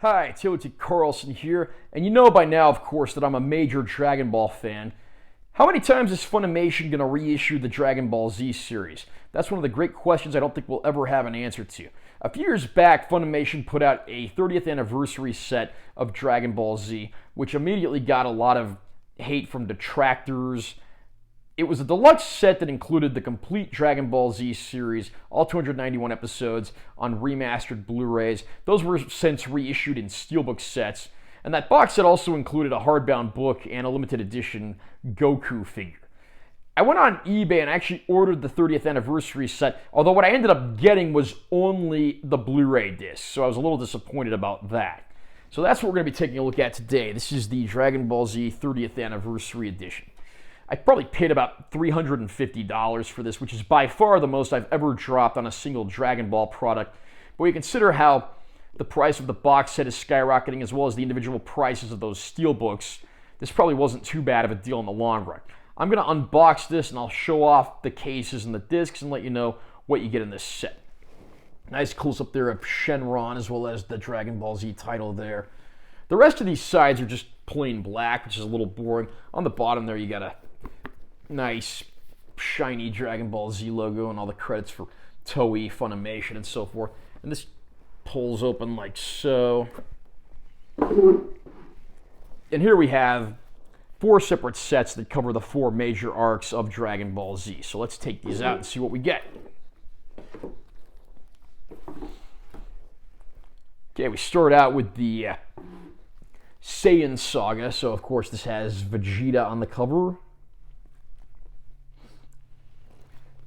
Hi, Timothy Carlson here, and you know by now, of course, that I'm a major Dragon Ball fan. How many times is Funimation going to reissue the Dragon Ball Z series? That's one of the great questions I don't think we'll ever have an answer to. A few years back, Funimation put out a 30th anniversary set of Dragon Ball Z, which immediately got a lot of hate from detractors. It was a deluxe set that included the complete Dragon Ball Z series, all 291 episodes, on remastered Blu-rays. Those were since reissued in steelbook sets. And that box set also included a hardbound book and a limited edition Goku figure. I went on eBay and actually ordered the 30th anniversary set, although what I ended up getting was only the Blu-ray disc, so I was a little disappointed about that. So that's what we're going to be taking a look at today. This is the Dragon Ball Z 30th anniversary edition. I probably paid about $350 for this, which is by far the most I've ever dropped on a single Dragon Ball product. But when you consider how the price of the box set is skyrocketing, as well as the individual prices of those steelbooks, this probably wasn't too bad of a deal in the long run. I'm going to unbox this, and I'll show off the cases and the discs and let you know what you get in this set. Nice close-up there of Shenron, as well as the Dragon Ball Z title there. The rest of these sides are just plain black, which is a little boring. On the bottom there, you got a nice, shiny Dragon Ball Z logo and all the credits for Toei, Funimation, and so forth. And this pulls open like so. And here we have 4 separate sets that cover the 4 major arcs of Dragon Ball Z. So let's take these out and see what we get. Okay, we start out with the Saiyan Saga. So, of course, this has Vegeta on the cover.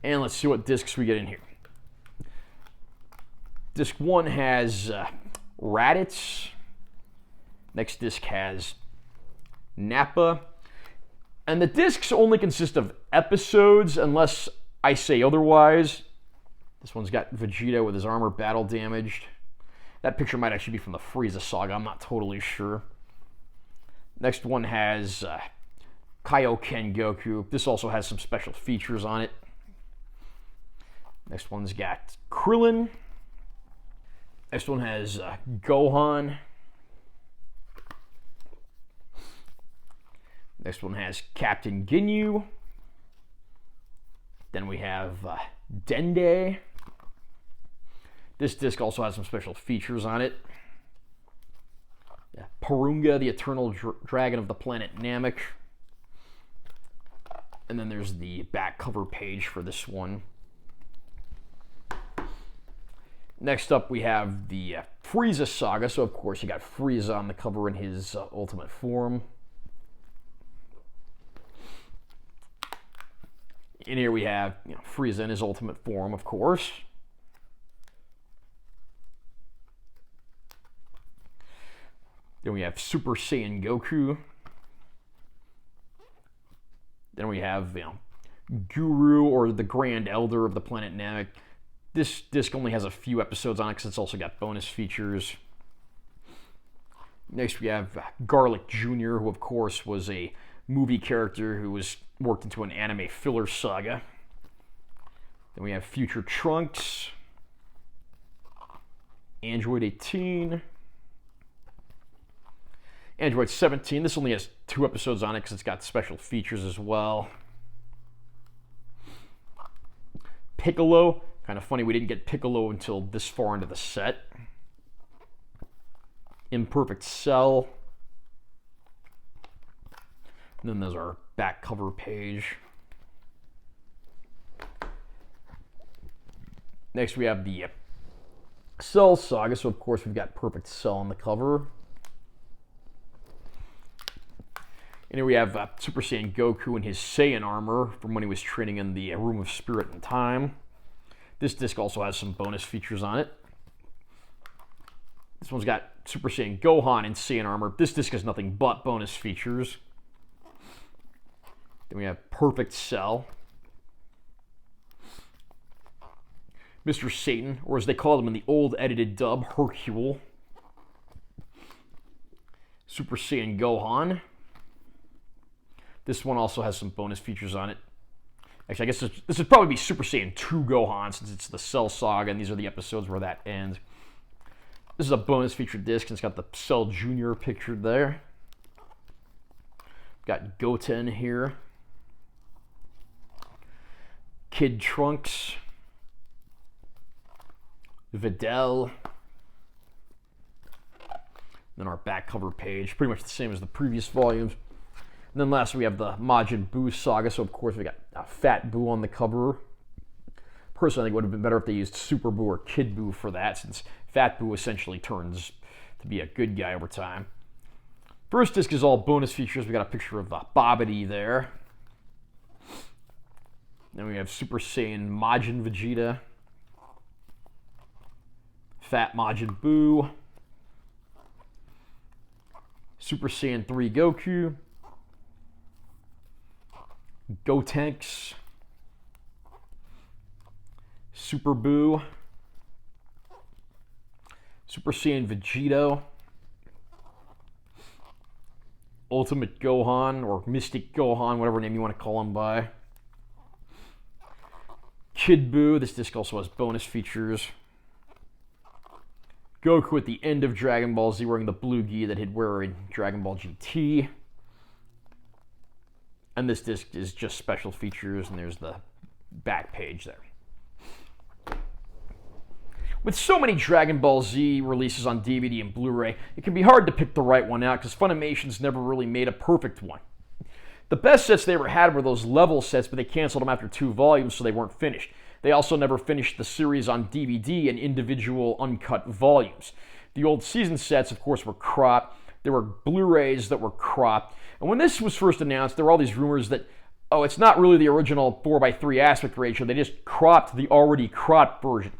And let's see what discs we get in here. Disc 1 has Raditz. Next disc has Nappa. And the discs only consist of episodes unless I say otherwise. This one's got Vegeta with his armor battle damaged. That picture might actually be from the Frieza Saga. I'm not totally sure. Next one has Kaioken Goku. This also has some special features on it. Next one's got Krillin. Next one has Gohan. Next one has Captain Ginyu. Then we have Dende. This disc also has some special features on it. Porunga, the eternal dragon of the planet Namek. And then there's the back cover page for this one. Next up, we have the Frieza Saga. So, of course, you got Frieza on the cover in his ultimate form. And here we have Frieza in his ultimate form, of course. Then we have Super Saiyan Goku. Then we have Guru, or the Grand Elder of the planet Namek. This disc only has a few episodes on it because it's also got bonus features. Next we have Garlic Jr., who of course was a movie character who was worked into an anime filler saga. Then we have Future Trunks, Android 18, Android 17. This only has 2 episodes on it because it's got special features as well. Piccolo. Kind of funny we didn't get Piccolo until this far into the set. Imperfect Cell. And then there's our back cover page. Next we have the Cell Saga. So of course we've got Perfect Cell on the cover. And here we have Super Saiyan Goku in his Saiyan armor from when he was training in the Room of Spirit and Time. This disc also has some bonus features on it. This one's got Super Saiyan Gohan in Saiyan armor. This disc has nothing but bonus features. Then we have Perfect Cell. Mr. Satan, or as they called him in the old edited dub, Hercule. Super Saiyan Gohan. This one also has some bonus features on it. Actually, I guess this would probably be Super Saiyan 2 Gohan, since it's the Cell Saga, and these are the episodes where that ends. This is a bonus feature disc, and it's got the Cell Jr. pictured there. Got Goten here. Kid Trunks. Videl. Then our back cover page, pretty much the same as the previous volumes. And then lastly, we have the Majin Buu saga. So of course we got Fat Buu on the cover. Personally, I think it would have been better if they used Super Buu or Kid Buu for that, since Fat Buu essentially turns to be a good guy over time. First disc is all bonus features. We got a picture of Babidi there. Then we have Super Saiyan Majin Vegeta. Fat Majin Buu. Super Saiyan 3 Goku. Gotenks. Super Buu. Super Saiyan Vegito. Ultimate Gohan, or Mystic Gohan, whatever name you want to call him by. Kid Buu. This disc also has bonus features. Goku at the end of Dragon Ball Z wearing the blue gi that he'd wear in Dragon Ball GT. And this disc is just special features, and there's the back page there. With so many Dragon Ball Z releases on DVD and Blu-ray, it can be hard to pick the right one out because Funimation's never really made a perfect one. The best sets they ever had were those level sets, but they canceled them after 2 volumes, so they weren't finished. They also never finished the series on DVD in individual uncut volumes. The old season sets, of course, were cropped. There were Blu-rays that were cropped. And when this was first announced, there were all these rumors that, oh, it's not really the original 4:3 aspect ratio. They just cropped the already cropped version.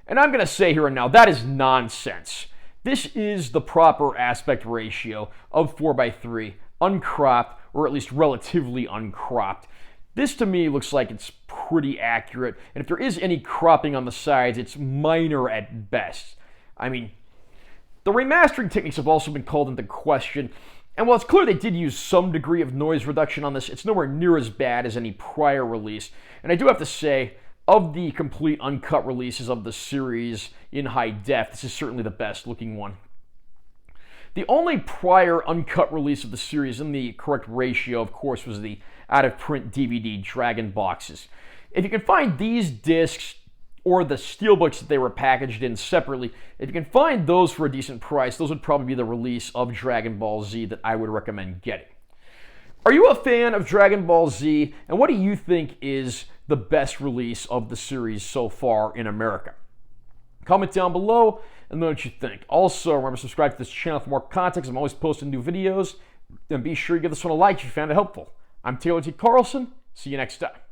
And I'm going to say here and now, that is nonsense. This is the proper aspect ratio of 4:3, uncropped, or at least relatively uncropped. This to me looks like it's pretty accurate, and if there is any cropping on the sides, it's minor at best. I mean, the remastering techniques have also been called into question, and while it's clear they did use some degree of noise reduction on this, it's nowhere near as bad as any prior release. And I do have to say, of the complete uncut releases of the series in high def, this is certainly the best looking one. The only prior uncut release of the series in the correct ratio, of course, was the out-of-print DVD Dragon boxes. If you can find these discs or the steelbooks that they were packaged in separately, if you can find those for a decent price, those would probably be the release of Dragon Ball Z that I would recommend getting. Are you a fan of Dragon Ball Z, and what do you think is the best release of the series so far in America? Comment down below and know what you think. Also, remember to subscribe to this channel for more content. I'm always posting new videos. And be sure you give this one a like if you found it helpful. I'm Taylor T. Carlson. See you next time.